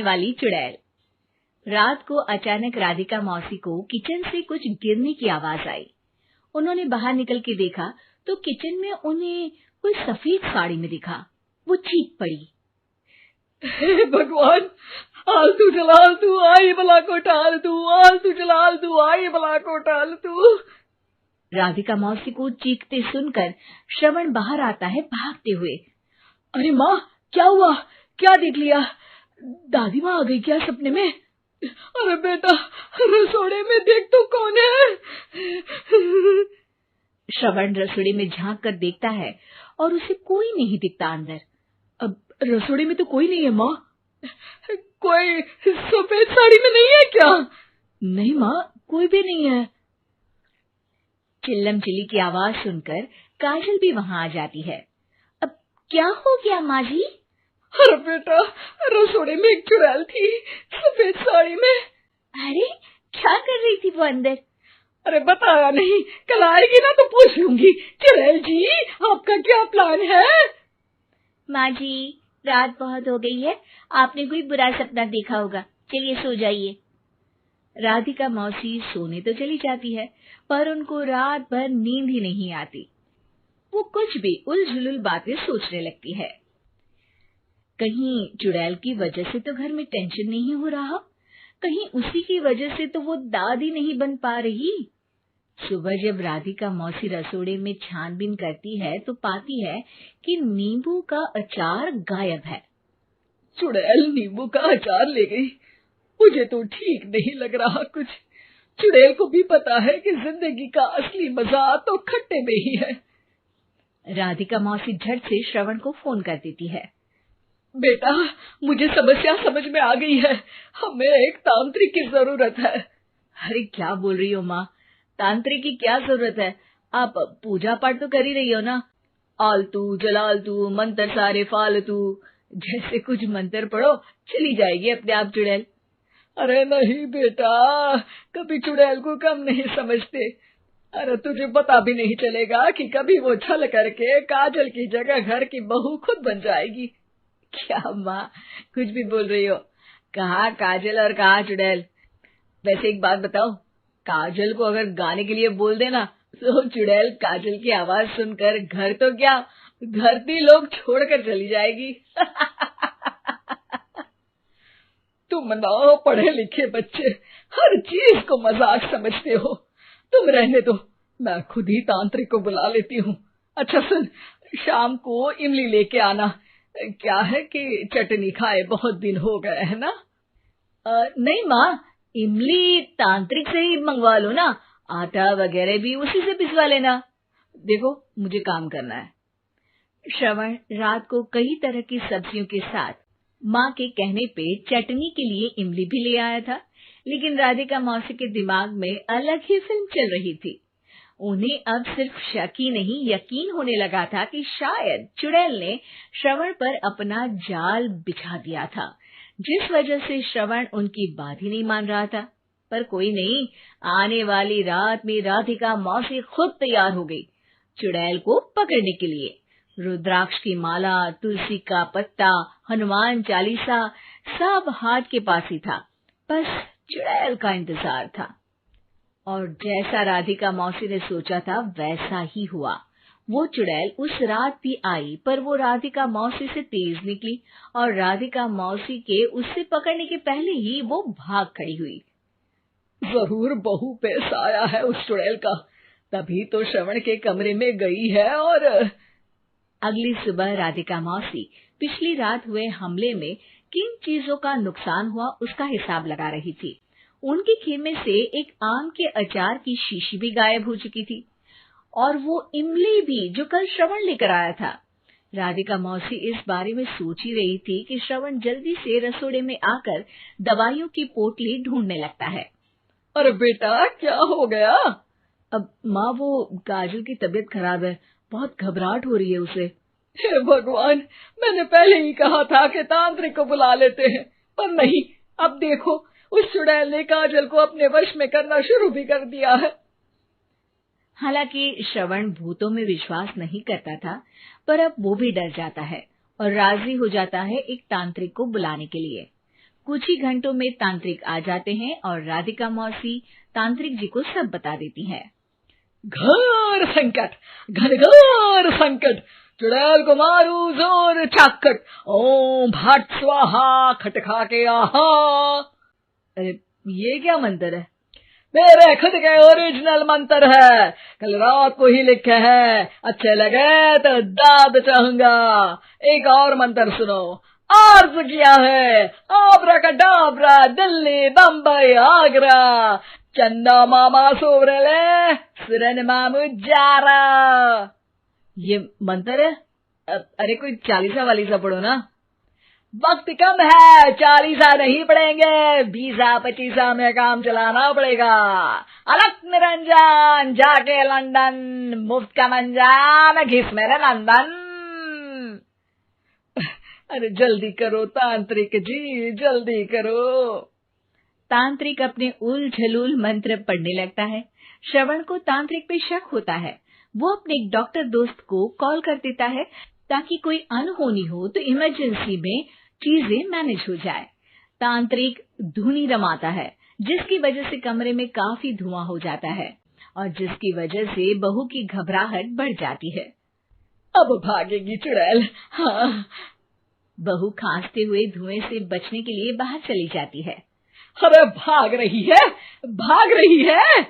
वाली चुड़ैल। रात को अचानक राधिका मौसी को किचन से कुछ गिरने की आवाज आई। उन्होंने बाहर निकल के देखा तो किचन में उन्हें कोई सफेद साड़ी में दिखा। वो चीख पड़ी, हे भगवान, आलतू जलाल तू आई भला को टाल तू, आलतू जलाल तू आई भला को टाल तू। राधिका मौसी को चीखते सुनकर श्रवण बाहर आता है भागते हुए। अरे माँ, क्या हुआ? क्या देख लिया? दादी माँ आ गई क्या सपने में? अरे बेटा, रसोड़े में देख तो कौन है? श्रवण रसोड़ी में झांक कर देखता है और उसे कोई नहीं दिखता अंदर। अब रसोड़ी में तो कोई नहीं है माँ। कोई सफेद साड़ी में नहीं है क्या? नहीं माँ, कोई भी नहीं है। चिल्लम चिल्ली की आवाज सुनकर काजल भी वहां आ जाती है। अब क्या हो गया माँ जी? अरे बेटा, रसोड़े में एक चुड़ैल थी सफेद साड़ी में। अरे क्या कर रही थी वो अंदर? अरे बताया नहीं, कल आएगी ना तो पूछ लूंगी। चुड़ैल जी, आपका क्या प्लान है? माँ जी, रात बहुत हो गई है, आपने कोई बुरा सपना देखा होगा, चलिए सो जाइए। राधिका मौसी सोने तो चली जाती है पर उनको रात भर नींद ही नहीं आती। वो कुछ भी उलझुल बातें सोचने लगती है। कहीं चुड़ैल की वजह से तो घर में टेंशन नहीं हो रहा, कहीं उसी की वजह से तो वो दादी नहीं बन पा रही। सुबह जब राधिका मौसी रसोड़े में छानबीन करती है तो पाती है कि नींबू का अचार गायब है। चुड़ैल नींबू का अचार ले गई? मुझे तो ठीक नहीं लग रहा कुछ। चुड़ैल को भी पता है कि जिंदगी का असली मजा तो खट्टे में ही है। राधिका मौसी झट से श्रवण को फोन कर देती है। बेटा, मुझे समस्या समझ में आ गई है, हमें एक तांत्रिक की जरूरत है। अरे क्या बोल रही हो माँ, तांत्रिक की क्या जरूरत है? आप पूजा पाठ तो कर ही रही हो ना। आलतू जलालतू मंत्र सारे फालतू जैसे कुछ मंत्र पढ़ो, चली जाएगी अपने आप चुड़ैल। अरे नहीं बेटा, कभी चुड़ैल को कम नहीं समझते। अरे तुझे पता भी नहीं चलेगा कि कभी वो छल करके काजल की जगह घर की बहू खुद बन जाएगी। क्या माँ, कुछ भी बोल रही हो? कहाँ काजल और कहाँ चुड़ैल। वैसे एक बात बताओ, काजल को अगर गाने के लिए बोल देना तो चुड़ैल काजल की आवाज सुनकर घर तो क्या, धरती लोग छोड़कर चली जाएगी। तुम ना पढ़े लिखे बच्चे हर चीज को मजाक समझते हो। तुम रहने दो, मैं खुद ही तांत्रिक को बुला लेती हूँ। अच्छा सुन, शाम को इमली लेके आना। क्या है कि चटनी खाए बहुत दिन हो गए है ना? नहीं माँ, इमली तांत्रिक से ही मंगवा लो ना, आटा वगैरह भी उसी से पिसवा लेना। देखो मुझे काम करना है। श्रवण रात को कई तरह की सब्जियों के साथ माँ के कहने पे चटनी के लिए इमली भी ले आया था, लेकिन राधिका मौसी के दिमाग में अलग ही फिल्म चल रही थी। उन्हें अब सिर्फ शक ही नहीं यकीन होने लगा था कि शायद चुड़ैल ने श्रवण पर अपना जाल बिछा दिया था, जिस वजह से श्रवण उनकी बात ही नहीं मान रहा था। पर कोई नहीं, आने वाली रात में राधिका मौसी खुद तैयार हो गई चुड़ैल को पकड़ने के लिए। रुद्राक्ष की माला, तुलसी का पत्ता, हनुमान चालीसा सब हाथ के पास ही था, बस चुड़ैल का इंतजार था। और जैसा राधिका मौसी ने सोचा था वैसा ही हुआ। वो चुड़ैल उस रात भी आई, पर वो राधिका मौसी से तेज निकली और राधिका मौसी के उससे पकड़ने के पहले ही वो भाग खड़ी हुई। जरूर बहू पे साया है उस चुड़ैल का, तभी तो श्रवण के कमरे में गई है। और अगली सुबह राधिका मौसी पिछली रात हुए हमले में किन चीजों का नुकसान हुआ उसका हिसाब लगा रही थी। उनके खेमे से एक आम के अचार की शीशी भी गायब हो चुकी थी और वो इमली भी जो कल श्रवण लेकर आया था। राधिका मौसी इस बारे में सोच ही रही थी कि श्रवण जल्दी से रसोड़े में आकर दवाइयों की पोटली ढूंढने लगता है। अरे बेटा, क्या हो गया? अब माँ, वो काजल की तबीयत खराब है, बहुत घबराहट हो रही है उसे। हे भगवान, मैंने पहले ही कहा था कि तांत्रिक को बुला लेते हैं, पर नहीं। अब देखो, उस चुड़ैल ने काजल को अपने वश में करना शुरू भी कर दिया है। हालांकि श्रवण भूतों में विश्वास नहीं करता था, पर अब वो भी डर जाता है और राजी हो जाता है एक तांत्रिक को बुलाने के लिए। कुछ ही घंटों में तांत्रिक आ जाते हैं और राधिका मौसी तांत्रिक जी को सब बता देती हैं। घोर संकट, घनघोर संकट, चुड़ैल को मारू जोर चाकट, ओम भट स्वाहा खटखा के आहा। अरे ये क्या मंत्र है? मेरे खुद के ओरिजिनल मंत्र है, कल रात को ही लिखे हैं, अच्छे लगे तो दाद चाहूंगा। एक और मंत्र सुनो, अर्ज किया है आब्राकडाब्रा दिल्ली बम्बई आगरा, चंदा मामा सोवरले सुरन मामू जारा। ये मंत्र है? अरे कोई चालीसा वालीसा पढ़ो ना। वक्त कम है, 40 नहीं पड़ेंगे, 20-25 में काम चलाना पड़ेगा। अलग निरंजन जाके लंदन, मुफ्त का मंजान घिस मेरे नंदन। अरे जल्दी करो तांत्रिक जी, जल्दी करो। तांत्रिक अपने उल झलूल मंत्र पढ़ने लगता है। श्रवण को तांत्रिक पे शक होता है। वो अपने एक डॉक्टर दोस्त को कॉल कर देता है ताकि कोई अनहोनी हो तो इमरजेंसी में चीजें मैनेज हो जाए। तांत्रिक धुनी रमाता है, जिसकी वजह से कमरे में काफी धुआं हो जाता है और जिसकी वजह से बहू की घबराहट बढ़ जाती है। अब भागेगी चुड़ैल। हाँ। बहू खांसते हुए धुएं से बचने के लिए बाहर चली जाती है। अरे भाग रही है, भाग रही है।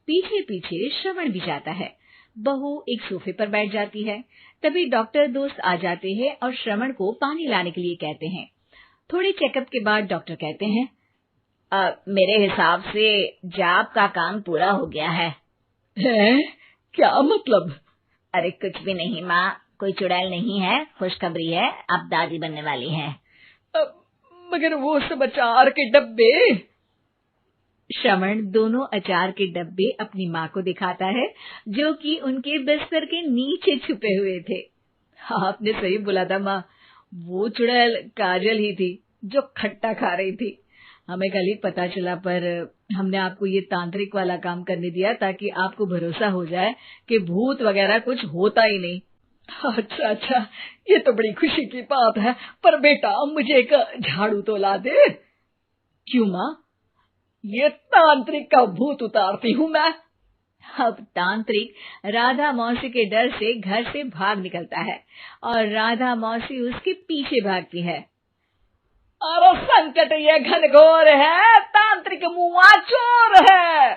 पीछे पीछे श्रवण भी जाता है। बहू एक सोफे पर बैठ जाती है। तभी डॉक्टर दोस्त आ जाते हैं और श्रवण को पानी लाने के लिए कहते हैं। थोड़े चेकअप के बाद डॉक्टर कहते हैं, मेरे हिसाब से जाप का काम पूरा हो गया है। क्या मतलब? अरे कुछ भी नहीं माँ, कोई चुड़ैल नहीं है, खुशखबरी है, अब दादी बनने वाली है। मगर वो सब अचार के डब्बे। श्रवण दोनों अचार के डब्बे अपनी माँ को दिखाता है, जो कि उनके बिस्तर के नीचे छुपे हुए थे। आपने सही बोला था माँ, वो चुड़ैल काजल ही थी जो खट्टा खा रही थी। हमें कल ही पता चला, पर हमने आपको ये तांत्रिक वाला काम करने दिया ताकि आपको भरोसा हो जाए कि भूत वगैरह कुछ होता ही नहीं। अच्छा अच्छा, ये तो बड़ी खुशी की बात है, पर बेटा मुझे एक झाड़ू तो ला दे। क्यों माँ? ये तांत्रिक का भूत उतारती हूँ मैं। अब तांत्रिक राधा मौसी के डर से घर से भाग निकलता है और राधा मौसी उसके पीछे भागती है। अरे संकट ये घनघोर है, तांत्रिक मुआ चोर है।